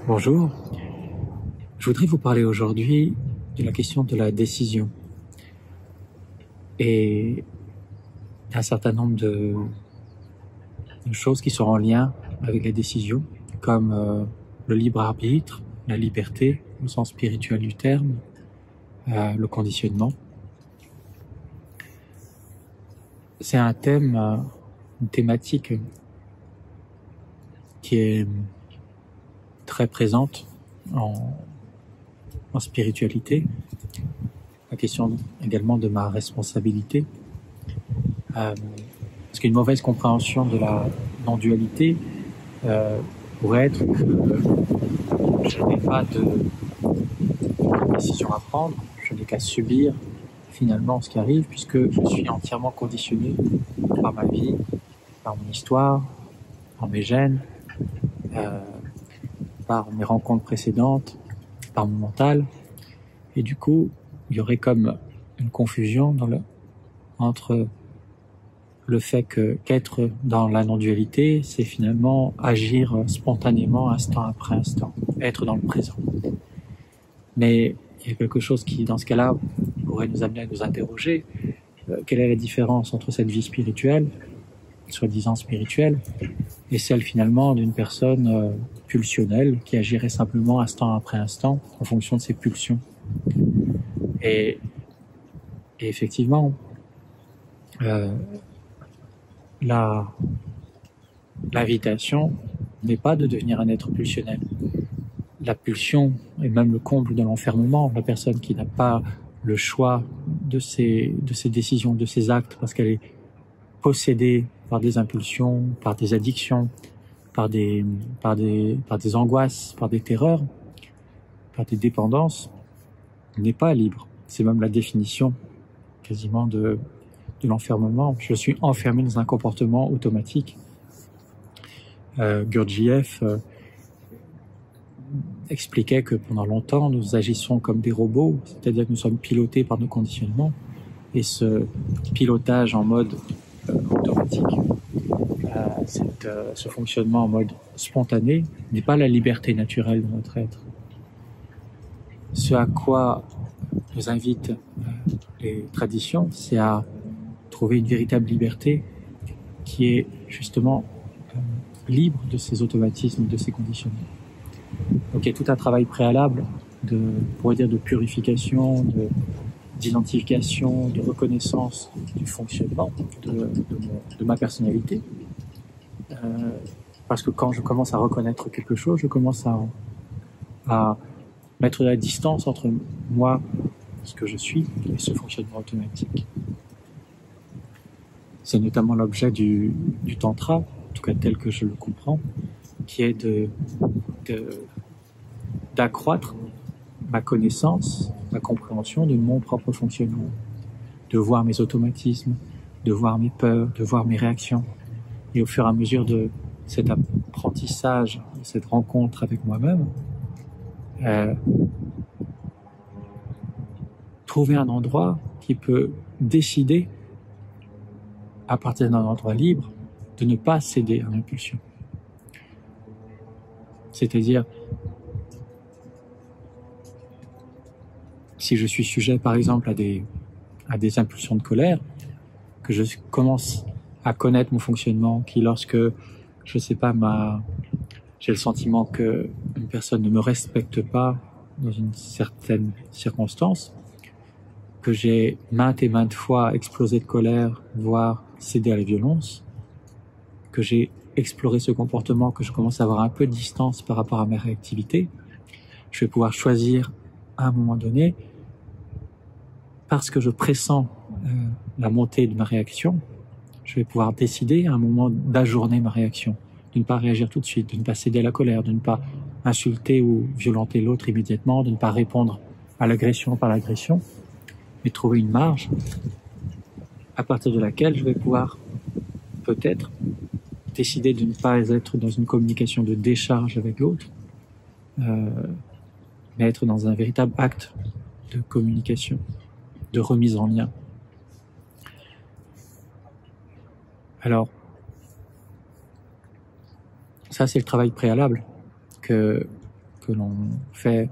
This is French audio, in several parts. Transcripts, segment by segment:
Bonjour, je voudrais vous parler aujourd'hui de la question de la décision et un certain nombre de choses qui sont en lien avec les décisions, comme le libre arbitre, la liberté au sens spirituel du terme, le conditionnement. C'est un thème, une thématique qui est très présente en spiritualité. La question également de ma responsabilité. Parce qu'une mauvaise compréhension de la non-dualité pourrait être que je n'ai pas de décision à prendre, je n'ai qu'à subir finalement ce qui arrive, puisque je suis entièrement conditionné par ma vie, par mon histoire, par mes gènes, par mes rencontres précédentes, par mon mental. Et du coup, il y aurait comme une confusion entre le fait qu'être dans la non-dualité, c'est finalement agir spontanément, instant après instant, être dans le présent. Mais il y a quelque chose qui, dans ce cas-là, pourrait nous amener à nous interroger. Quelle est la différence entre cette vie spirituelle, soi-disant spirituelle, et celle finalement d'une personne pulsionnelle qui agirait simplement instant après instant en fonction de ses pulsions. Et effectivement, l'invitation n'est pas de devenir un être pulsionnel. La pulsion est même le comble de l'enfermement. La personne qui n'a pas le choix de ses décisions, de ses actes, parce qu'elle est possédée par des impulsions, par des addictions, par des angoisses, par des terreurs, par des dépendances, n'est pas libre. C'est même la définition quasiment de l'enfermement. Je suis enfermé dans un comportement automatique. Gurdjieff expliquait que pendant longtemps, nous agissons comme des robots, c'est-à-dire que nous sommes pilotés par nos conditionnements. Et ce pilotage en mode automatique, ce fonctionnement en mode spontané, n'est pas la liberté naturelle de notre être. Ce à quoi nous invitent les traditions, c'est à trouver une véritable liberté qui est justement libre de ces automatismes, de ces conditionnements. Donc il y a tout un travail préalable de purification, d'identification, de reconnaissance du fonctionnement de ma personnalité. Parce que quand je commence à reconnaître quelque chose, je commence à mettre de la distance entre moi, ce que je suis, et ce fonctionnement automatique. C'est notamment l'objet du tantra, en tout cas tel que je le comprends, qui est d'accroître ma connaissance, ma compréhension de mon propre fonctionnement, de voir mes automatismes, de voir mes peurs, de voir mes réactions. Et au fur et à mesure de cet apprentissage, de cette rencontre avec moi-même, trouver un endroit qui peut décider, à partir d'un endroit libre, de ne pas céder à l'impulsion. C'est-à-dire, si je suis sujet, par exemple, à des impulsions de colère, que je commence à connaître mon fonctionnement, qui lorsque, je sais pas, j'ai le sentiment que une personne ne me respecte pas dans une certaine circonstance, que j'ai maintes et maintes fois explosé de colère, voire cédé à la violence, que j'ai exploré ce comportement, que je commence à avoir un peu de distance par rapport à ma réactivité, je vais pouvoir choisir à un moment donné, parce que je pressens la montée de ma réaction, je vais pouvoir décider à un moment d'ajourner ma réaction, de ne pas réagir tout de suite, de ne pas céder à la colère, de ne pas insulter ou violenter l'autre immédiatement, de ne pas répondre à l'agression par l'agression, mais trouver une marge à partir de laquelle je vais pouvoir peut-être décider de ne pas être dans une communication de décharge avec l'autre, mais être dans un véritable acte de communication, de remise en lien. Alors, ça c'est le travail préalable que que l'on fait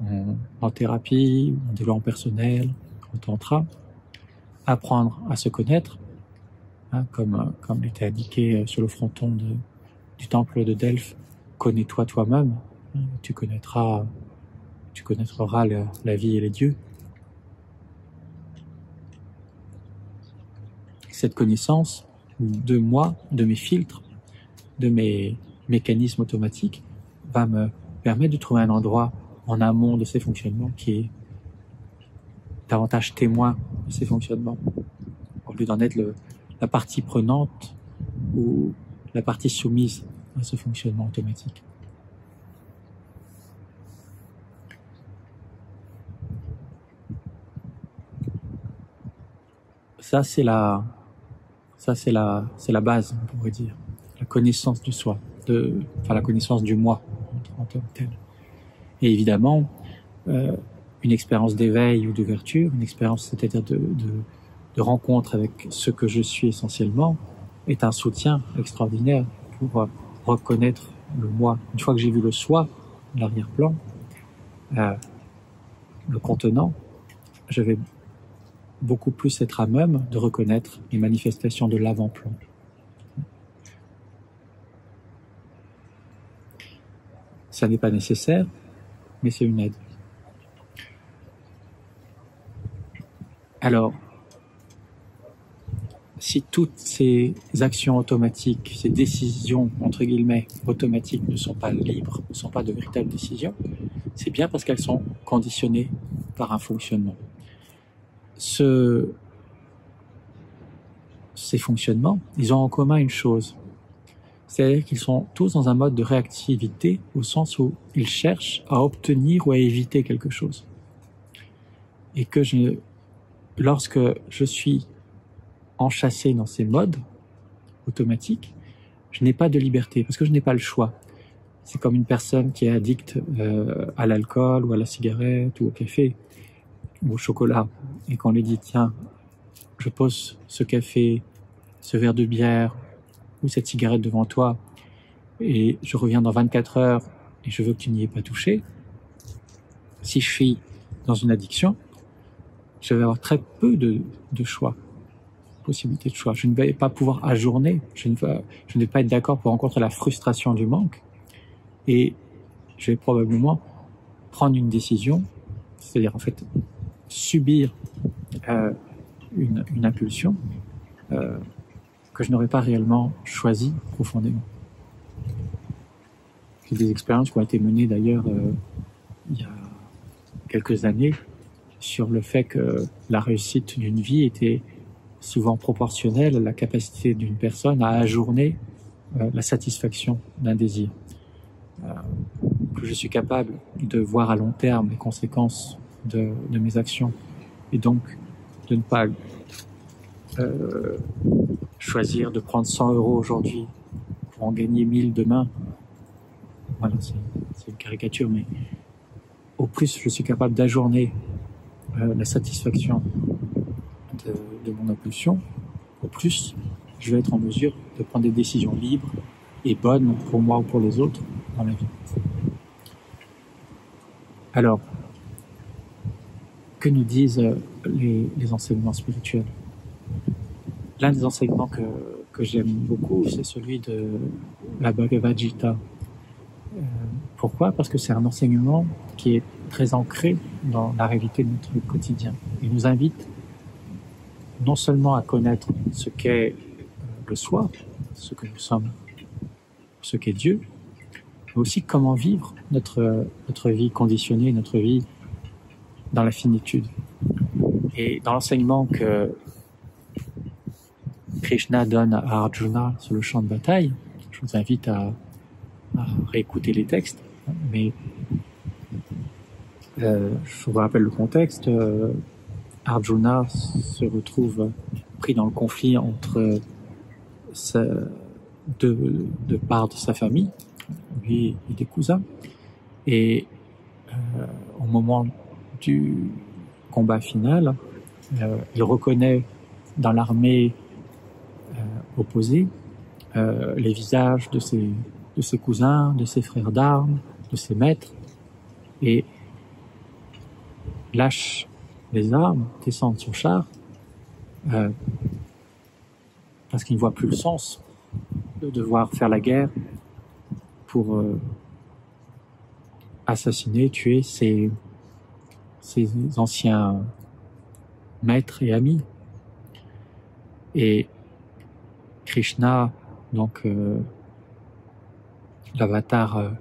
en thérapie, en développement personnel, en tantra, apprendre à se connaître, hein, comme était indiqué sur le fronton du temple de Delphes, connais-toi toi-même, hein, tu connaîtras la vie et les dieux. Cette connaissance de moi, de mes filtres, de mes mécanismes automatiques, va me permettre de trouver un endroit en amont de ces fonctionnements qui est davantage témoin de ces fonctionnements, au lieu d'en être la partie prenante ou la partie soumise à ce fonctionnement automatique. Ça, c'est la base, on pourrait dire. La connaissance du soi, la connaissance du moi en tant que tel. Et évidemment, une expérience d'éveil ou d'ouverture, une expérience, c'est-à-dire de rencontre avec ce que je suis essentiellement, est un soutien extraordinaire pour reconnaître le moi. Une fois que j'ai vu le soi, l'arrière-plan, le contenant, je vais beaucoup plus être à même de reconnaître les manifestations de l'avant-plan. Ça n'est pas nécessaire, mais c'est une aide. Alors, si toutes ces actions automatiques, ces décisions, entre guillemets, automatiques ne sont pas libres, ne sont pas de véritables décisions, c'est bien parce qu'elles sont conditionnées par un fonctionnement. Ces fonctionnements, ils ont en commun une chose. C'est-à-dire qu'ils sont tous dans un mode de réactivité au sens où ils cherchent à obtenir ou à éviter quelque chose. Et que lorsque je suis enchâssé dans ces modes automatiques, je n'ai pas de liberté parce que je n'ai pas le choix. C'est comme une personne qui est addicte à l'alcool ou à la cigarette ou au café ou au chocolat et qu'on lui dit tiens, je pose ce café, ce verre de bière ou cette cigarette devant toi et je reviens dans 24 heures et je veux que tu n'y aies pas touché. Si je suis dans une addiction, je vais avoir très peu de choix, possibilité de choix. Je ne vais pas pouvoir ajourner, je ne vais pas être d'accord pour rencontrer la frustration du manque et je vais probablement prendre une décision, c'est-à-dire en fait subir une impulsion que je n'aurais pas réellement choisi profondément. J'ai des expériences qui ont été menées d'ailleurs il y a quelques années sur le fait que la réussite d'une vie était souvent proportionnelle à la capacité d'une personne à ajourner la satisfaction d'un désir. Que je suis capable de voir à long terme les conséquences de mes actions et donc de ne pas choisir de prendre 100 € aujourd'hui pour en gagner 1000 demain. Voilà, c'est une caricature, mais au plus je suis capable d'ajourner la satisfaction de mon impulsion, au plus je vais être en mesure de prendre des décisions libres et bonnes pour moi ou pour les autres dans la vie. Alors, que nous disent les enseignements spirituels? L'un des enseignements que j'aime beaucoup, c'est celui de la Bhagavad Gita. Pourquoi? Parce que c'est un enseignement qui est très ancré dans la réalité de notre quotidien. Il nous invite non seulement à connaître ce qu'est le soi, ce que nous sommes, ce qu'est Dieu, mais aussi comment vivre notre vie conditionnée, notre vie dans la finitude. Et dans l'enseignement que Krishna donne à Arjuna sur le champ de bataille, je vous invite à réécouter les textes, mais je vous rappelle le contexte. Arjuna se retrouve pris dans le conflit entre deux parts de sa famille, lui et des cousins, et au moment du combat final, il reconnaît dans l'armée opposée les visages de ses cousins, de ses frères d'armes, de ses maîtres, et lâche les armes, descend de son char, parce qu'il ne voit plus le sens de devoir faire la guerre pour assassiner, tuer ses anciens maîtres et amis. Et Krishna, donc l'avatar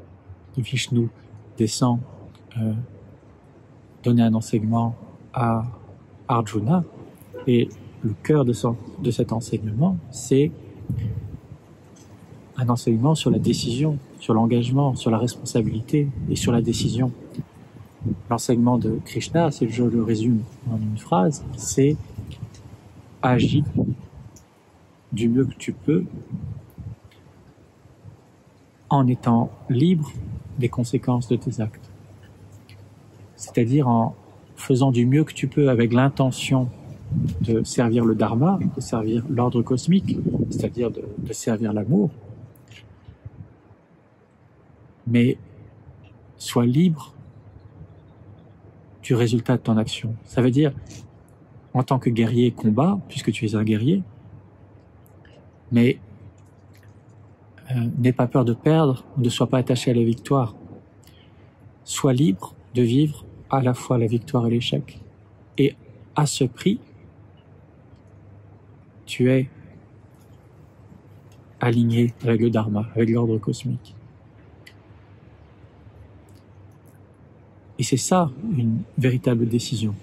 de Vishnu, descend donner un enseignement à Arjuna, et le cœur de cet enseignement, c'est un enseignement sur la décision, sur l'engagement, sur la responsabilité et sur la décision. L'enseignement de Krishna, si je le résume en une phrase, c'est agis du mieux que tu peux en étant libre des conséquences de tes actes. C'est-à-dire en faisant du mieux que tu peux avec l'intention de servir le dharma, de servir l'ordre cosmique, c'est-à-dire de servir l'amour, mais sois libre du résultat de ton action. Ça veut dire, en tant que guerrier, combat, puisque tu es un guerrier, mais n'aie pas peur de perdre, ne sois pas attaché à la victoire. Sois libre de vivre à la fois la victoire et l'échec. Et à ce prix, tu es aligné avec le dharma, avec l'ordre cosmique. Et c'est ça, une véritable décision.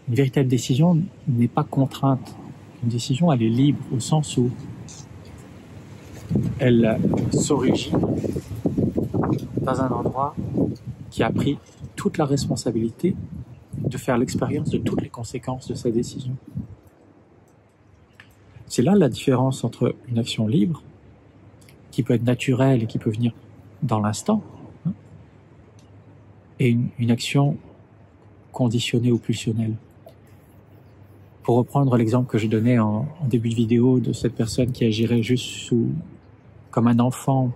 Une véritable décision n'est pas contrainte. Une décision, elle est libre au sens où elle s'origine dans un endroit qui a pris toute la responsabilité de faire l'expérience de toutes les conséquences de sa décision. C'est là la différence entre une action libre, qui peut être naturelle et qui peut venir dans l'instant, et une action conditionnée ou pulsionnelle. Pour reprendre l'exemple que je donnais en début de vidéo de cette personne qui agirait juste comme un enfant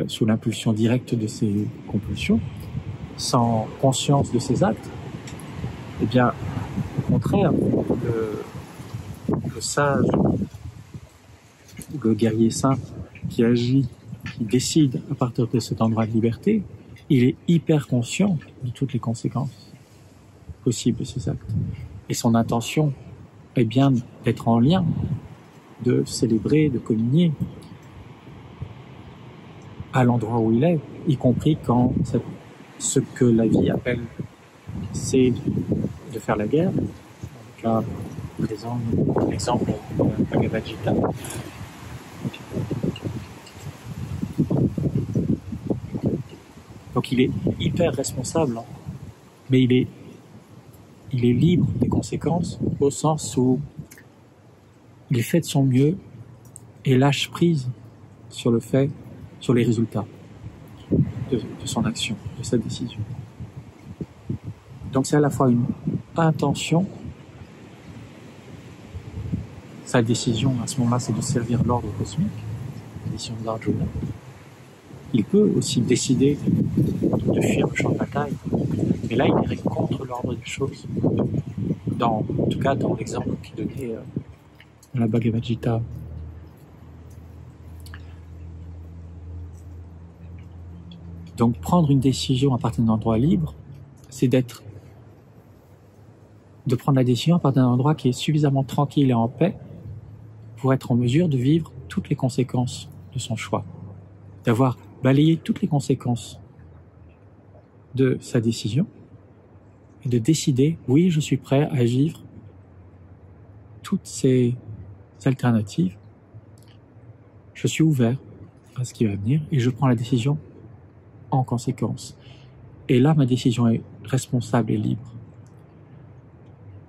sous l'impulsion directe de ses compulsions, sans conscience de ses actes, eh bien, au contraire, le sage, le guerrier saint qui agit, qui décide à partir de cet endroit de liberté, il est hyper conscient de toutes les conséquences possibles de ses actes. Et son intention est bien d'être en lien, de célébrer, de communier à l'endroit où il est, y compris quand ce que la vie appelle, c'est de faire la guerre. Dans le cas présent, l'exemple de Bhagavad Gita. Donc il est hyper responsable, mais il est libre des conséquences au sens où il fait de son mieux et lâche prise sur les résultats de son action, de sa décision. Donc c'est à la fois une intention, sa décision à ce moment-là c'est de servir l'ordre cosmique, la décision d'Arjuna. Il peut aussi décider de fuir le champ de bataille, mais là il irait contre l'ordre des choses. En tout cas dans l'exemple qu'il donnait dans la Bhagavad Gita. Donc prendre une décision à partir d'un endroit libre, c'est de prendre la décision à partir d'un endroit qui est suffisamment tranquille et en paix pour être en mesure de vivre toutes les conséquences de son choix, d'avoir balayé toutes les conséquences de sa décision et de décider, oui, je suis prêt à vivre toutes ces alternatives, je suis ouvert à ce qui va venir et je prends la décision en conséquence. Et là, ma décision est responsable et libre.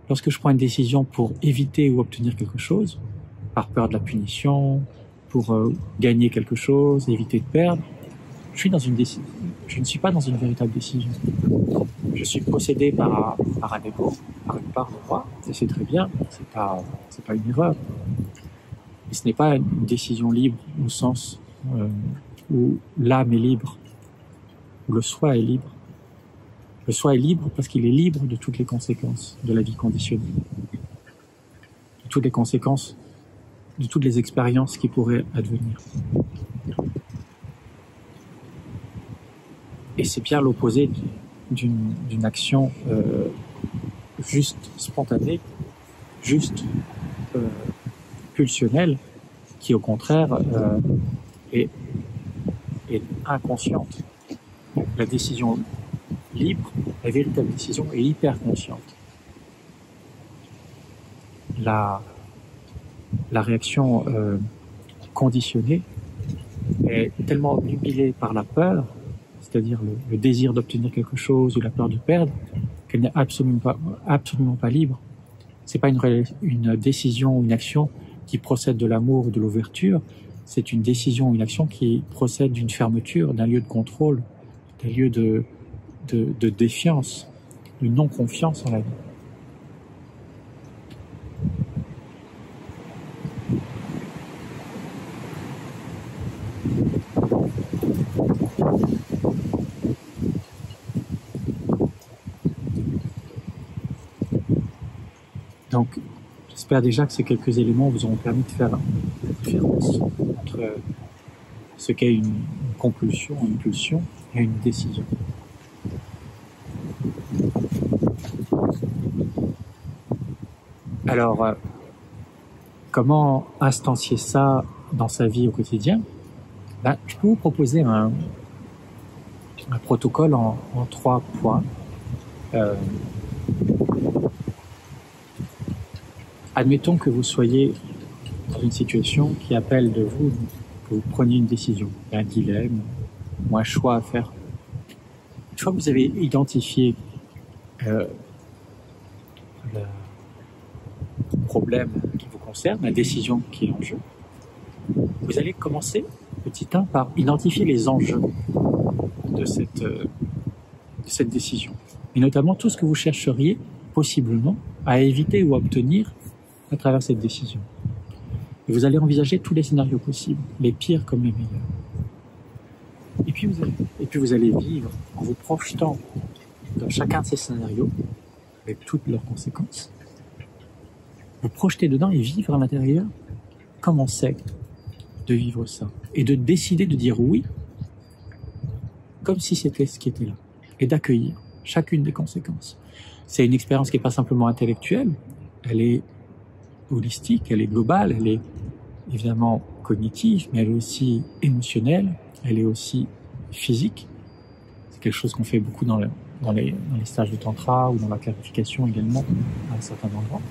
Lorsque je prends une décision pour éviter ou obtenir quelque chose, par peur de la punition, pour gagner quelque chose, éviter de perdre, je ne suis pas dans une véritable décision. Je suis possédé par un ego, par une part de moi, et c'est très bien, c'est pas une erreur. Et ce n'est pas une décision libre au sens où l'âme est libre, où le soi est libre. Le soi est libre parce qu'il est libre de toutes les conséquences de la vie conditionnée, de toutes les conséquences, de toutes les expériences qui pourraient advenir. Et c'est bien l'opposé d'une action juste spontanée, juste pulsionnelle, qui au contraire est inconsciente. La décision libre, la véritable décision est hyper consciente. La réaction conditionnée est tellement obnubilée par la peur, c'est-à-dire le désir d'obtenir quelque chose ou la peur de perdre, qu'elle n'est absolument pas libre. C'est pas une décision ou une action qui procède de l'amour ou de l'ouverture, c'est une décision ou une action qui procède d'une fermeture, d'un lieu de contrôle, d'un lieu de défiance, de non-confiance en la vie. Donc, j'espère déjà que ces quelques éléments vous auront permis de faire la différence entre ce qu'est une compulsion, une pulsion et une décision. Alors, comment instancier ça dans sa vie au quotidien? Je peux vous proposer un protocole en 3 points. Admettons que vous soyez dans une situation qui appelle de vous que vous preniez une décision, un dilemme ou un choix à faire. Une fois que vous avez identifié le problème qui vous concerne, la décision qui est en jeu, vous allez commencer petit 1 par identifier les enjeux de cette décision, et notamment tout ce que vous chercheriez possiblement à éviter ou à obtenir à travers cette décision. Et vous allez envisager tous les scénarios possibles, les pires comme les meilleurs. Et puis vous allez vivre en vous projetant dans chacun de ces scénarios, avec toutes leurs conséquences. Vous projeter dedans et vivre à l'intérieur comment c'est de vivre ça. Et de décider de dire oui, comme si c'était ce qui était là. Et d'accueillir chacune des conséquences. C'est une expérience qui n'est pas simplement intellectuelle, elle est holistique, elle est globale, elle est évidemment cognitive, mais elle est aussi émotionnelle, elle est aussi physique. C'est quelque chose qu'on fait beaucoup dans les stages de tantra ou dans la clarification également à un certain endroit.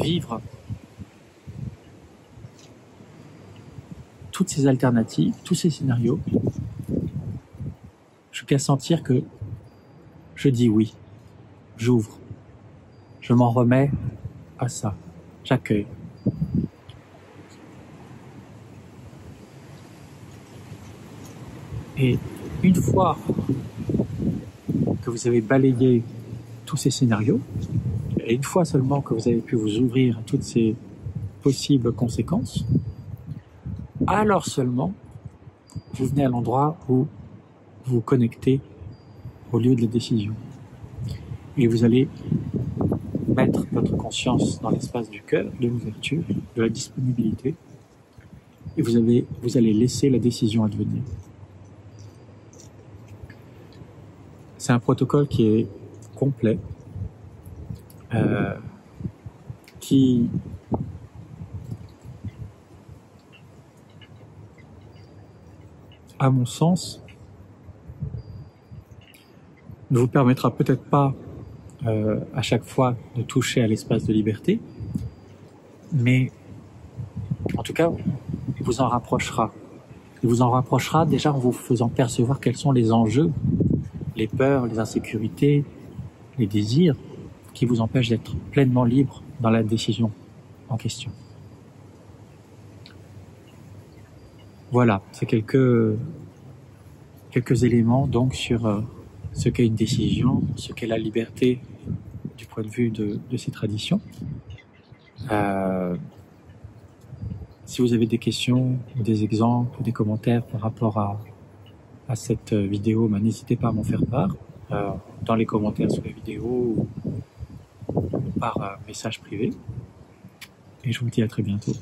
Vivre toutes ces alternatives, tous ces scénarios, jusqu'à sentir que je dis oui, j'ouvre, je m'en remets à ça, j'accueille. Et une fois que vous avez balayé tous ces scénarios, et une fois seulement que vous avez pu vous ouvrir à toutes ces possibles conséquences, alors seulement vous venez à l'endroit où vous vous connectez au lieu de la décision. Et vous allez mettre votre conscience dans l'espace du cœur, de l'ouverture, de la disponibilité, et vous allez laisser la décision advenir. C'est un protocole qui est complet, qui à mon sens ne vous permettra peut-être pas à chaque fois de toucher à l'espace de liberté, mais en tout cas vous en rapprochera. Il vous en rapprochera déjà en vous faisant percevoir quels sont les enjeux, les peurs, les insécurités, les désirs qui vous empêchent d'être pleinement libre dans la décision en question. Voilà, c'est quelques éléments donc sur ce qu'est une décision, ce qu'est la liberté du point de vue de ces traditions. Si vous avez des questions, ou des exemples, ou des commentaires par rapport à à cette vidéo, n'hésitez pas à m'en faire part dans les commentaires sous la vidéo ou par message privé. Et je vous dis à très bientôt.